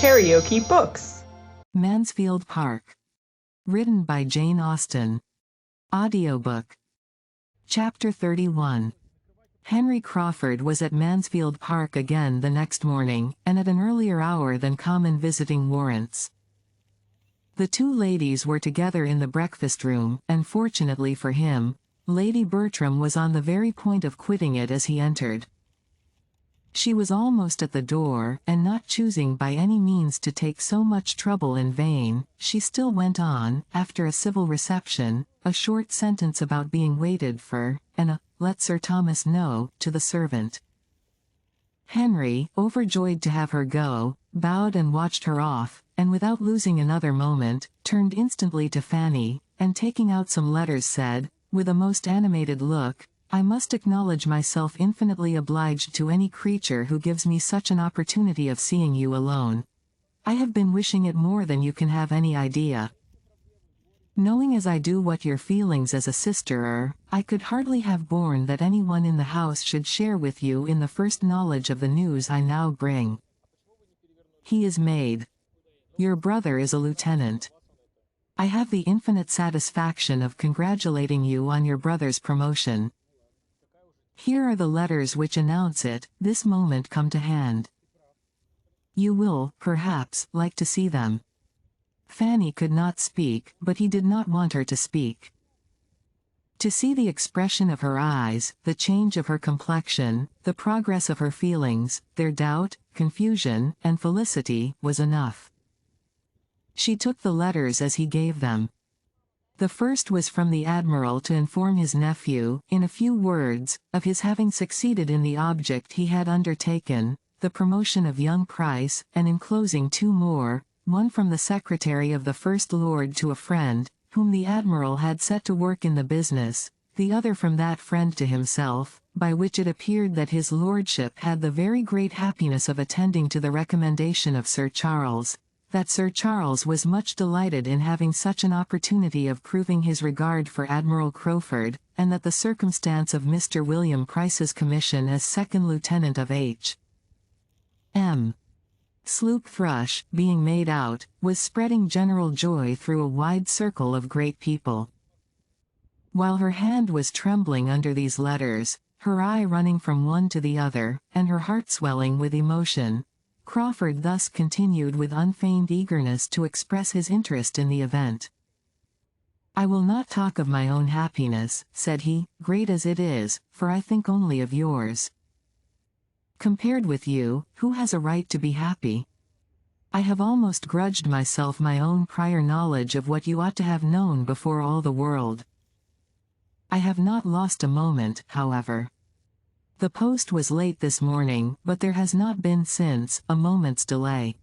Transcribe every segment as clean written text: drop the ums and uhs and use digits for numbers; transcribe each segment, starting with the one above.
KaraokeBooks. Mansfield Park. Written by Jane Austen. Audiobook. Chapter 31. Henry Crawford was at Mansfield Park again the next morning, and at an earlier hour than common visiting warrants. The two ladies were together in the breakfast room, and fortunately for him, Lady Bertram was on the very point of quitting it as he entered. She was almost at the door, and not choosing by any means to take so much trouble in vain, she still went on, after a civil reception, a short sentence about being waited for, and a "let Sir Thomas know" to the servant. Henry, overjoyed to have her go, bowed and watched her off, and without losing another moment, turned instantly to Fanny, and taking out some letters said, with a most animated look, "I must acknowledge myself infinitely obliged to any creature who gives me such an opportunity of seeing you alone. I have been wishing it more than you can have any idea. Knowing as I do what your feelings as a sister are, I could hardly have borne that any one in the house should share with you in the first knowledge of the news I now bring. He is made. Your brother is a lieutenant. I have the infinite satisfaction of congratulating you on your brother's promotion. Here are the letters which announce it, this moment come to hand. You will, perhaps, like to see them." Fanny could not speak, but he did not want her to speak. To see the expression of her eyes, the change of her complexion, the progress of her feelings, their doubt, confusion, and felicity, was enough. She took the letters as he gave them. The first was from the Admiral to inform his nephew, in a few words, of his having succeeded in the object he had undertaken, the promotion of young Price, and enclosing two more, one from the Secretary of the First Lord to a friend, whom the Admiral had set to work in the business, the other from that friend to himself, by which it appeared that his lordship had the very great happiness of attending to the recommendation of Sir Charles, that Sir Charles was much delighted in having such an opportunity of proving his regard for Admiral Crawford, and that the circumstance of Mr. William Price's commission as second lieutenant of H.M. sloop Thrush, being made out, was spreading general joy through a wide circle of great people. While her hand was trembling under these letters, her eye running from one to the other, and her heart swelling with emotion, Crawford thus continued with unfeigned eagerness to express his interest in the event. "I will not talk of my own happiness," said he, "great as it is, for I think only of yours. Compared with you, who has a right to be happy? I have almost grudged myself my own prior knowledge of what you ought to have known before all the world. I have not lost a moment, however. The post was late this morning, but there has not been since a moment's delay.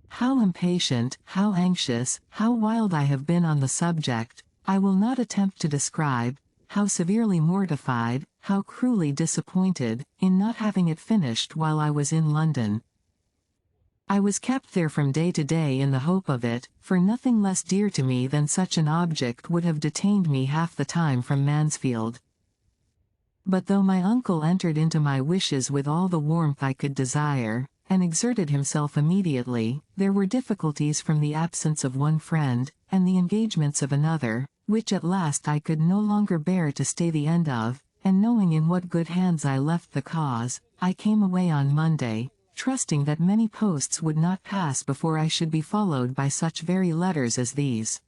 How impatient, how anxious, how wild I have been on the subject, I will not attempt to describe, how severely mortified, how cruelly disappointed, in not having it finished while I was in London. I was kept there from day to day in the hope of it, for nothing less dear to me than such an object would have detained me half the time from Mansfield. But though my uncle entered into my wishes with all the warmth I could desire, and exerted himself immediately, there were difficulties from the absence of one friend, and the engagements of another, which at last I could no longer bear to stay the end of, and knowing in what good hands I left the cause, I came away on Monday, trusting that many posts would not pass before I should be followed by such very letters as these.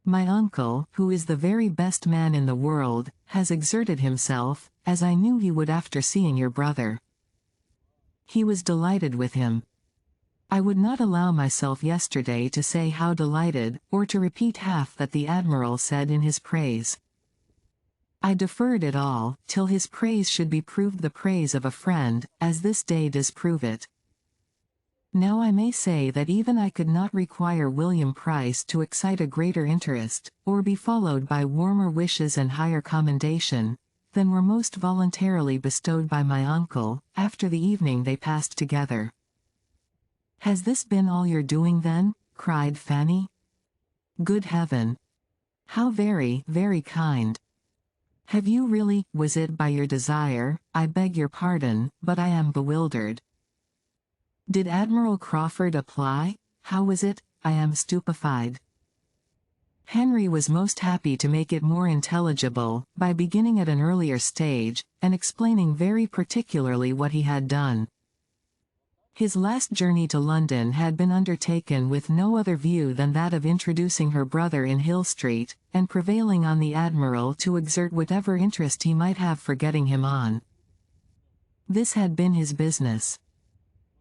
My uncle, who is the very best man in the world, has exerted himself, as I knew he would after seeing your brother. He was delighted with him. I would not allow myself yesterday to say how delighted, or to repeat half that the Admiral said in his praise. I deferred it all, till his praise should be proved the praise of a friend, as this day does prove it. Now I may say that even I could not require William Price to excite a greater interest, or be followed by warmer wishes and higher commendation, than were most voluntarily bestowed by my uncle, after the evening they passed together. "Has this been all your doing then?" cried Fanny. "Good heaven! How very, very kind! Have you really, was it by your desire? I beg your pardon, but I am bewildered." Did Admiral Crawford apply? How was it? I am stupefied. Henry was most happy to make it more intelligible, by beginning at an earlier stage, and explaining very particularly what he had done. His last journey to London had been undertaken with no other view than that of introducing her brother in Hill Street, and prevailing on the Admiral to exert whatever interest he might have for getting him on. This had been his business.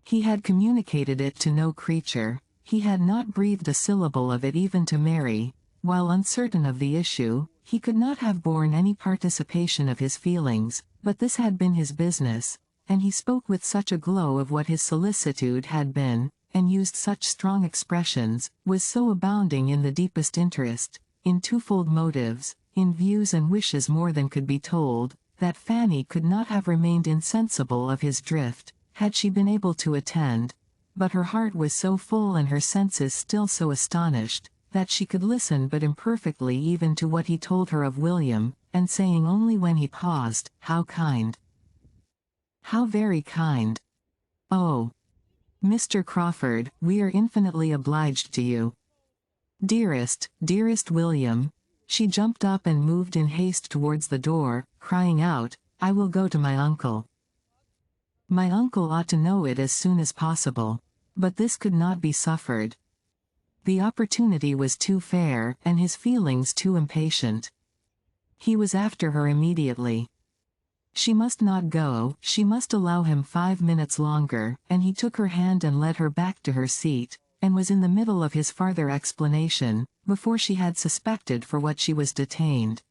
He had communicated it to no creature, he had not breathed a syllable of it even to Mary. While uncertain of the issue, he could not have borne any participation of his feelings, but this had been his business, and he spoke with such a glow of what his solicitude had been, and used such strong expressions, was so abounding in the deepest interest, in twofold motives, in views and wishes more than could be told, that Fanny could not have remained insensible of his drift, had she been able to attend, but her heart was so full and her senses still so astonished, that she could listen but imperfectly even to what he told her of William, and saying only when he paused, "How kind! How very kind! Oh, Mr. Crawford, we are infinitely obliged to you. Dearest, dearest William." She jumped up and moved in haste towards the door, crying out, "I will go to my uncle. My uncle ought to know it as soon as possible." But this could not be suffered. The opportunity was too fair, and his feelings too impatient. He was after her immediately. She must not go, she must allow him 5 minutes longer, and he took her hand and led her back to her seat, and was in the middle of his farther explanation, before she had suspected for what she was detained.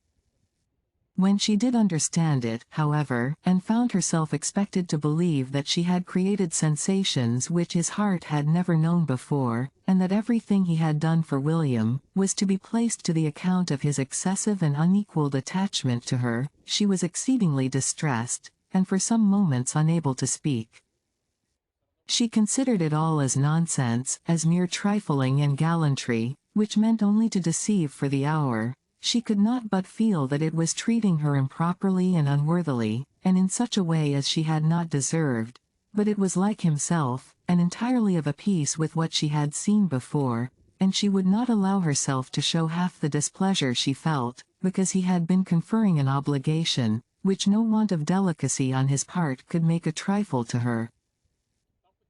When she did understand it, however, and found herself expected to believe that she had created sensations which his heart had never known before, and that everything he had done for William was to be placed to the account of his excessive and unequalled attachment to her, she was exceedingly distressed, and for some moments unable to speak. She considered it all as nonsense, as mere trifling and gallantry, which meant only to deceive for the hour. She could not but feel that it was treating her improperly and unworthily, and in such a way as she had not deserved, but it was like himself, and entirely of a piece with what she had seen before, and she would not allow herself to show half the displeasure she felt, because he had been conferring an obligation, which no want of delicacy on his part could make a trifle to her.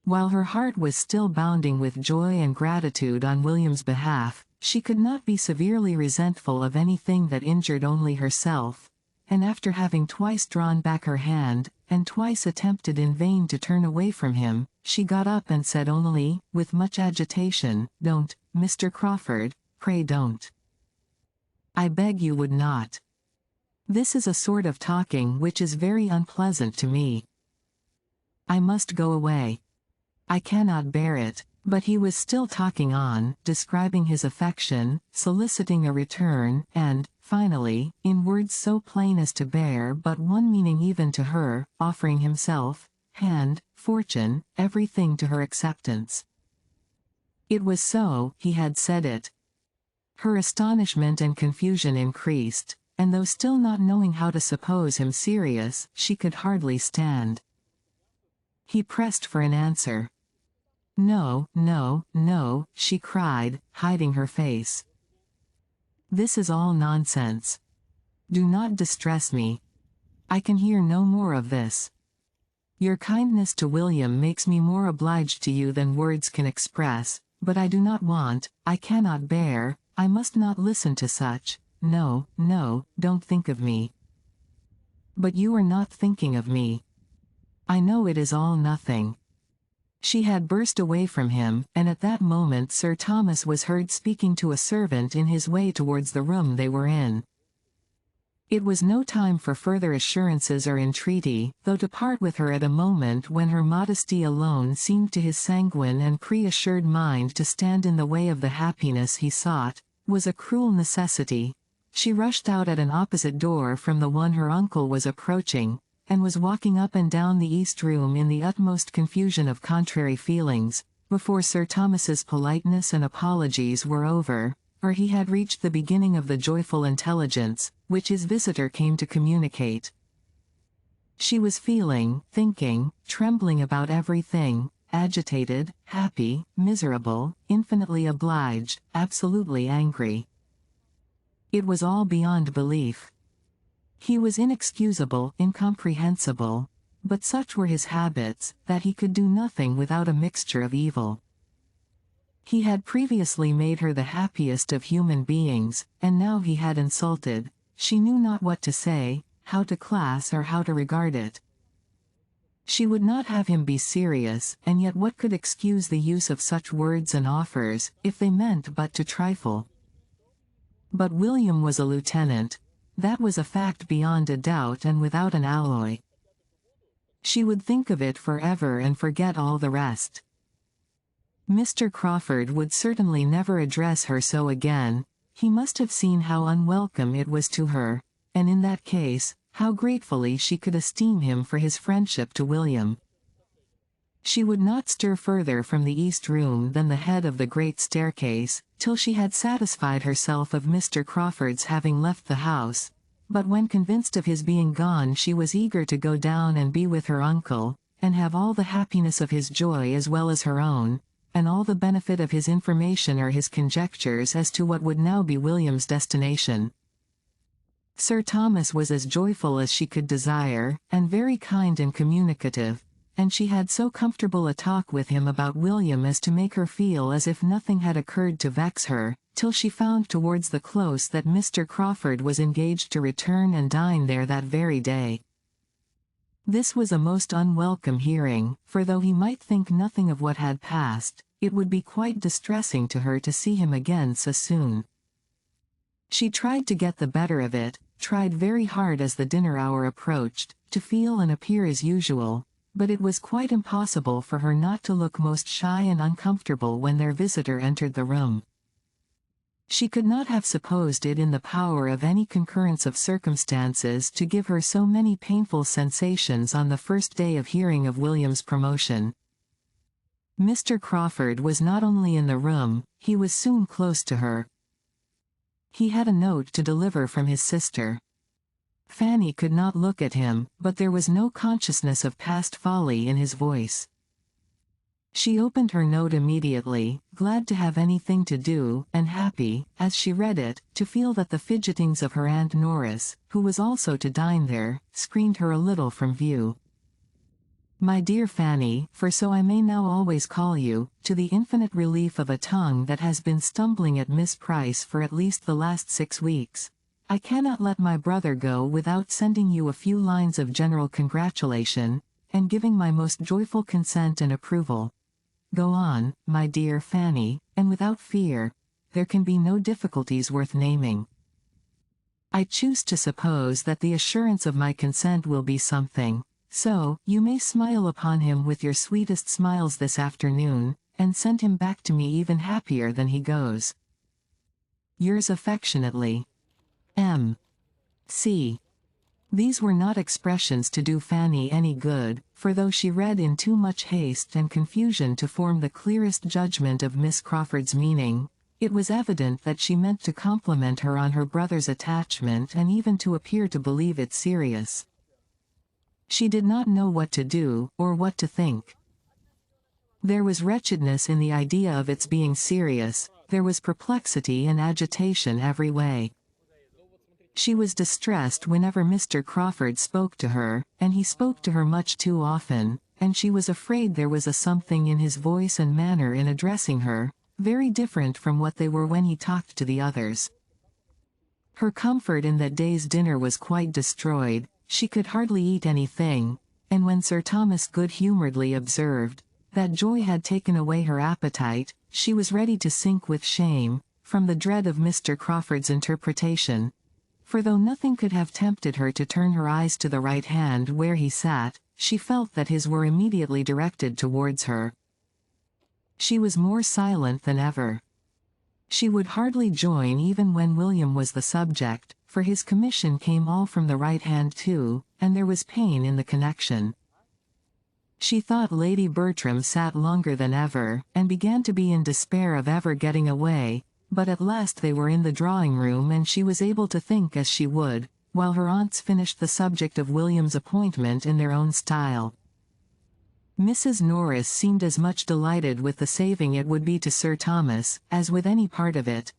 While her heart was still bounding with joy and gratitude on William's behalf, she could not be severely resentful of anything that injured only herself, and after having twice drawn back her hand, and twice attempted in vain to turn away from him, she got up and said only, with much agitation, "Don't, Mr. Crawford, pray don't. I beg you would not. This is a sort of talking which is very unpleasant to me. I must go away. I cannot bear it." But he was still talking on, describing his affection, soliciting a return, and, finally, in words so plain as to bear but one meaning even to her, offering himself, hand, fortune, everything to her acceptance. It was so, he had said it. Her astonishment and confusion increased, and though still not knowing how to suppose him serious, she could hardly stand. He pressed for an answer. "No, no, no," she cried, hiding her face. "This is all nonsense. Do not distress me. I can hear no more of this. Your kindness to William makes me more obliged to you than words can express, but I do not want, I cannot bear, I must not listen to such. No, no, don't think of me. But you are not thinking of me. I know it is all nothing." She had burst away from him, and at that moment Sir Thomas was heard speaking to a servant in his way towards the room they were in. It was no time for further assurances or entreaty, though to part with her at a moment when her modesty alone seemed to his sanguine and pre-assured mind to stand in the way of the happiness he sought, was a cruel necessity. She rushed out at an opposite door from the one her uncle was approaching, and was walking up and down the east room in the utmost confusion of contrary feelings, before Sir Thomas's politeness and apologies were over, or he had reached the beginning of the joyful intelligence, which his visitor came to communicate. She was feeling, thinking, trembling about everything, agitated, happy, miserable, infinitely obliged, absolutely angry. It was all beyond belief. He was inexcusable, incomprehensible, but such were his habits, that he could do nothing without a mixture of evil. He had previously made her the happiest of human beings, and now he had insulted. She knew not what to say, how to class or how to regard it. She would not have him be serious, and yet what could excuse the use of such words and offers, if they meant but to trifle? But William was a lieutenant. That was a fact beyond a doubt and without an alloy. She would think of it forever and forget all the rest. Mr. Crawford would certainly never address her so again. He must have seen how unwelcome it was to her, and in that case, how gratefully she could esteem him for his friendship to William. She would not stir further from the east room than the head of the great staircase, till she had satisfied herself of Mr. Crawford's having left the house, but when convinced of his being gone she was eager to go down and be with her uncle, and have all the happiness of his joy as well as her own, and all the benefit of his information or his conjectures as to what would now be William's destination. Sir Thomas was as joyful as she could desire, and very kind and communicative, and she had so comfortable a talk with him about William as to make her feel as if nothing had occurred to vex her, till she found towards the close that Mr. Crawford was engaged to return and dine there that very day. This was a most unwelcome hearing, for though he might think nothing of what had passed, it would be quite distressing to her to see him again so soon. She tried to get the better of it, tried very hard as the dinner hour approached, to feel and appear as usual, but it was quite impossible for her not to look most shy and uncomfortable when their visitor entered the room. She could not have supposed it in the power of any concurrence of circumstances to give her so many painful sensations on the first day of hearing of William's promotion. Mr. Crawford was not only in the room, he was soon close to her. He had a note to deliver from his sister. Fanny could not look at him, but there was no consciousness of past folly in his voice. She opened her note immediately, glad to have anything to do, and happy, as she read it, to feel that the fidgetings of her Aunt Norris, who was also to dine there, screened her a little from view. My dear Fanny, for so I may now always call you, to the infinite relief of a tongue that has been stumbling at Miss Price for at least the last 6 weeks, I cannot let my brother go without sending you a few lines of general congratulation, and giving my most joyful consent and approval. Go on, my dear Fanny, and without fear. There can be no difficulties worth naming. I choose to suppose that the assurance of my consent will be something. So, you may smile upon him with your sweetest smiles this afternoon, and send him back to me even happier than he goes. Yours affectionately, M. C. These were not expressions to do Fanny any good, for though she read in too much haste and confusion to form the clearest judgment of Miss Crawford's meaning, it was evident that she meant to compliment her on her brother's attachment and even to appear to believe it serious. She did not know what to do, or what to think. There was wretchedness in the idea of its being serious, there was perplexity and agitation every way. She was distressed whenever Mr. Crawford spoke to her, and he spoke to her much too often, and she was afraid there was a something in his voice and manner in addressing her, very different from what they were when he talked to the others. Her comfort in that day's dinner was quite destroyed. She could hardly eat anything, and when Sir Thomas good-humouredly observed that joy had taken away her appetite, she was ready to sink with shame, from the dread of Mr. Crawford's interpretation. For though nothing could have tempted her to turn her eyes to the right hand where he sat, she felt that his were immediately directed towards her. She was more silent than ever. She would hardly join even when William was the subject, for his commission came all from the right hand too, and there was pain in the connection. She thought Lady Bertram sat longer than ever, and began to be in despair of ever getting away, but at last they were in the drawing-room and she was able to think as she would, while her aunts finished the subject of William's appointment in their own style. Mrs. Norris seemed as much delighted with the saving it would be to Sir Thomas, as with any part of it.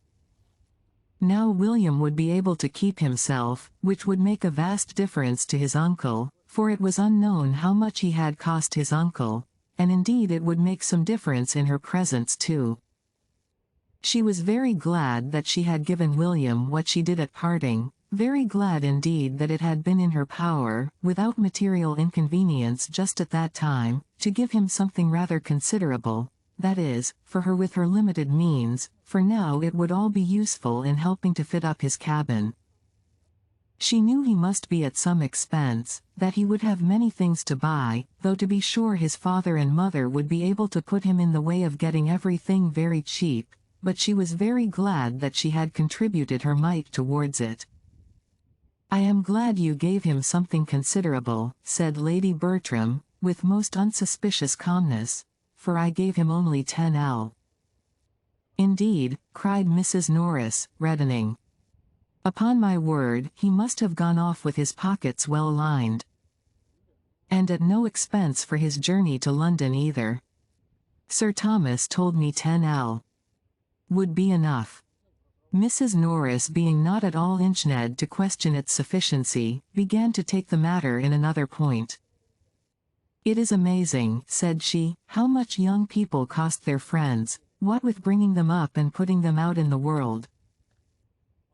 Now William would be able to keep himself, which would make a vast difference to his uncle, for it was unknown how much he had cost his uncle, and indeed it would make some difference in her presence too. She was very glad that she had given William what she did at parting, very glad indeed that it had been in her power, without material inconvenience just at that time, to give him something rather considerable, that is, for her with her limited means, for now it would all be useful in helping to fit up his cabin. She knew he must be at some expense, that he would have many things to buy, though to be sure his father and mother would be able to put him in the way of getting everything very cheap, but she was very glad that she had contributed her mite towards it. "I am glad you gave him something considerable," said Lady Bertram, with most unsuspicious calmness, "for I gave him only 10l." "Indeed," cried Mrs. Norris, reddening. "Upon my word, he must have gone off with his pockets well lined. And at no expense for his journey to London either. Sir Thomas told me 10l. would be enough." Mrs. Norris, being not at all inclined to question its sufficiency, began to take the matter in another point. "It is amazing," said she, "how much young people cost their friends, what with bringing them up and putting them out in the world.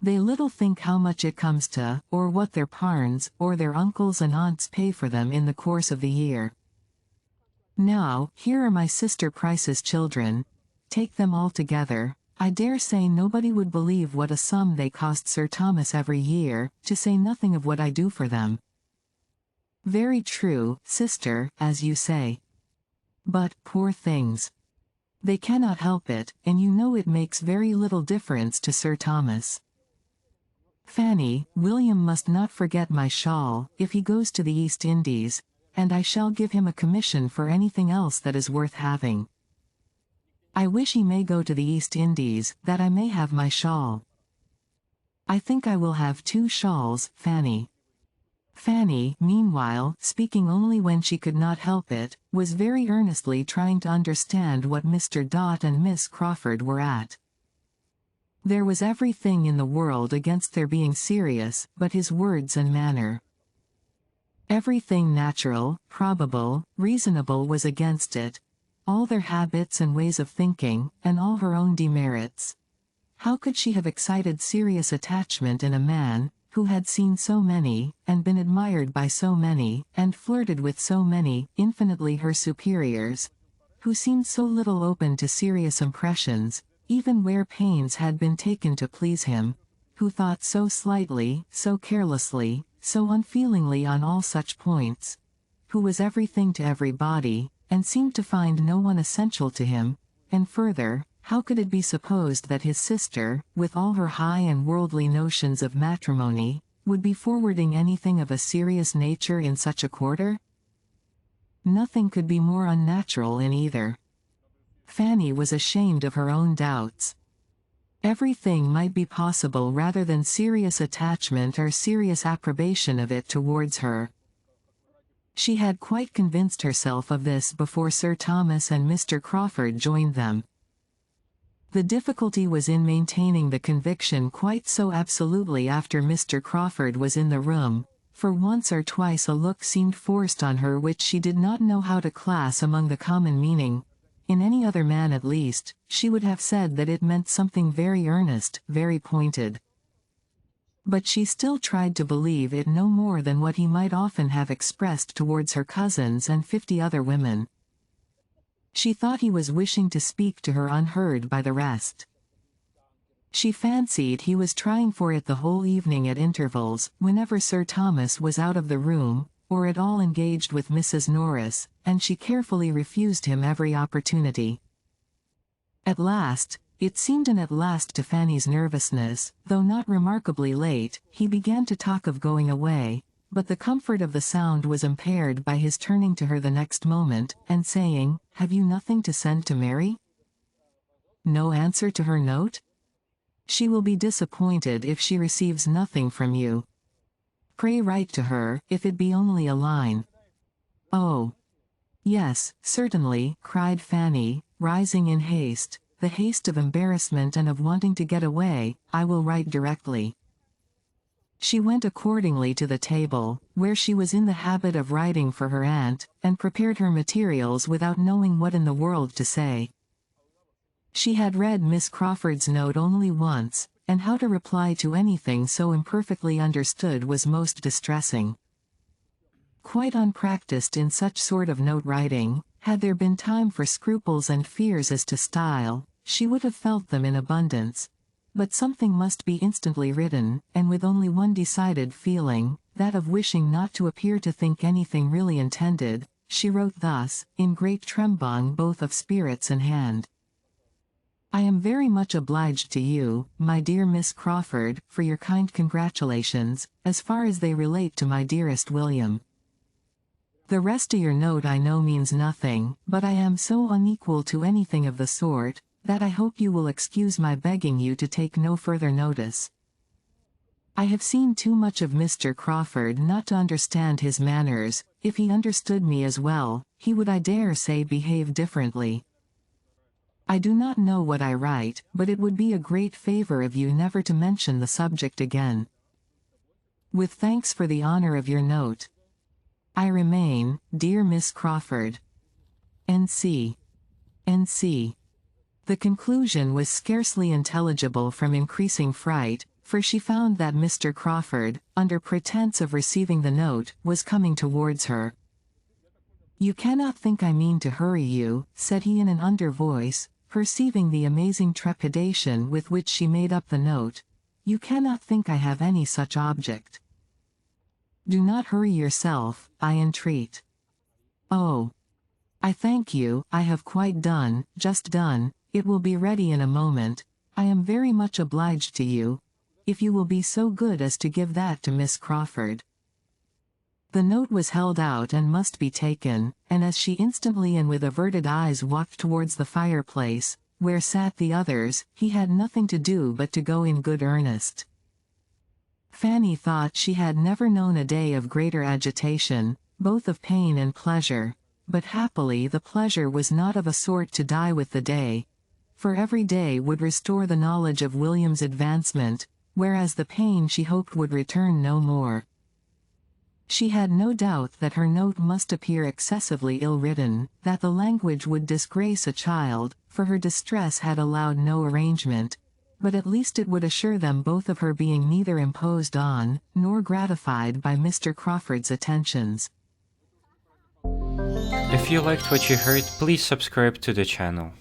They little think how much it comes to, or what their parents, or their uncles and aunts pay for them in the course of the year. Now, here are my sister Price's children. Take them all together, I dare say nobody would believe what a sum they cost Sir Thomas every year, to say nothing of what I do for them." "Very true, sister, as you say. But, poor things, they cannot help it, and you know it makes very little difference to Sir Thomas. Fanny, William must not forget my shawl, if he goes to the East Indies, and I shall give him a commission for anything else that is worth having. I wish he may go to the East Indies, that I may have my shawl. I think I will have 2 shawls, Fanny." Fanny, meanwhile, speaking only when she could not help it, was very earnestly trying to understand what Mr. Dot and Miss Crawford were at. There was everything in the world against their being serious, but his words and manner. Everything natural, probable, reasonable was against it, all their habits and ways of thinking, and all her own demerits. How could she have excited serious attachment in a man, who had seen so many, and been admired by so many, and flirted with so many, infinitely her superiors, who seemed so little open to serious impressions, even where pains had been taken to please him, who thought so slightly, so carelessly, so unfeelingly on all such points, who was everything to everybody, and seemed to find no one essential to him, and further, how could it be supposed that his sister, with all her high and worldly notions of matrimony, would be forwarding anything of a serious nature in such a quarter? Nothing could be more unnatural in either. Fanny was ashamed of her own doubts. Everything might be possible rather than serious attachment or serious approbation of it towards her. She had quite convinced herself of this before Sir Thomas and Mr. Crawford joined them. The difficulty was in maintaining the conviction quite so absolutely after Mr. Crawford was in the room, for once or twice a look seemed forced on her which she did not know how to class among the common meaning. In any other man at least, she would have said that it meant something very earnest, very pointed. But she still tried to believe it no more than what he might often have expressed towards her cousins and 50 other women. She thought he was wishing to speak to her unheard by the rest. She fancied he was trying for it the whole evening at intervals, whenever Sir Thomas was out of the room, or at all engaged with Mrs. Norris, and she carefully refused him every opportunity. At last, it seemed an at last to Fanny's nervousness, though not remarkably late, he began to talk of going away, but the comfort of the sound was impaired by his turning to her the next moment, and saying, "Have you nothing to send to Mary? No answer to her note? She will be disappointed if she receives nothing from you. Pray write to her, if it be only a line." "Oh, Yes, certainly, cried Fanny, rising in haste, the haste of embarrassment and of wanting to get away. I will write directly. She went accordingly to the table, where she was in the habit of writing for her aunt, and prepared her materials without knowing what in the world to say. She had read Miss Crawford's note only once, and how to reply to anything so imperfectly understood was most distressing. Quite unpracticed in such sort of note-writing, had there been time for scruples and fears as to style, she would have felt them in abundance. But something must be instantly written, and with only one decided feeling, that of wishing not to appear to think anything really intended, she wrote thus, in great trembling both of spirits and hand. I am very much obliged to you, my dear Miss Crawford, for your kind congratulations, as far as they relate to my dearest William. The rest of your note I know means nothing, but I am so unequal to anything of the sort, that I hope you will excuse my begging you to take no further notice. I have seen too much of Mr. Crawford not to understand his manners. If he understood me as well, he would, I dare say, behave differently. I do not know what I write, but it would be a great favor of you never to mention the subject again. With thanks for the honor of your note, I remain, dear Miss Crawford. N.C. N.C. The conclusion was scarcely intelligible from increasing fright, for she found that Mr. Crawford, under pretense of receiving the note, was coming towards her. You cannot think I mean to hurry you, said he in an under voice, perceiving the amazing trepidation with which she made up the note. You cannot think I have any such object. Do not hurry yourself, I entreat. Oh, I thank you, I have quite done, just done. It will be ready in a moment. I am very much obliged to you, if you will be so good as to give that to Miss Crawford. The note was held out and must be taken, and as she instantly and with averted eyes walked towards the fireplace, where sat the others, he had nothing to do but to go in good earnest. Fanny thought she had never known a day of greater agitation, both of pain and pleasure, but happily the pleasure was not of a sort to die with the day, for every day would restore the knowledge of William's advancement, whereas the pain she hoped would return no more. She had no doubt that her note must appear excessively ill-written, that the language would disgrace a child, for her distress had allowed no arrangement, but at least it would assure them both of her being neither imposed on, nor gratified by Mr. Crawford's attentions. If you liked what you heard, please subscribe to the channel.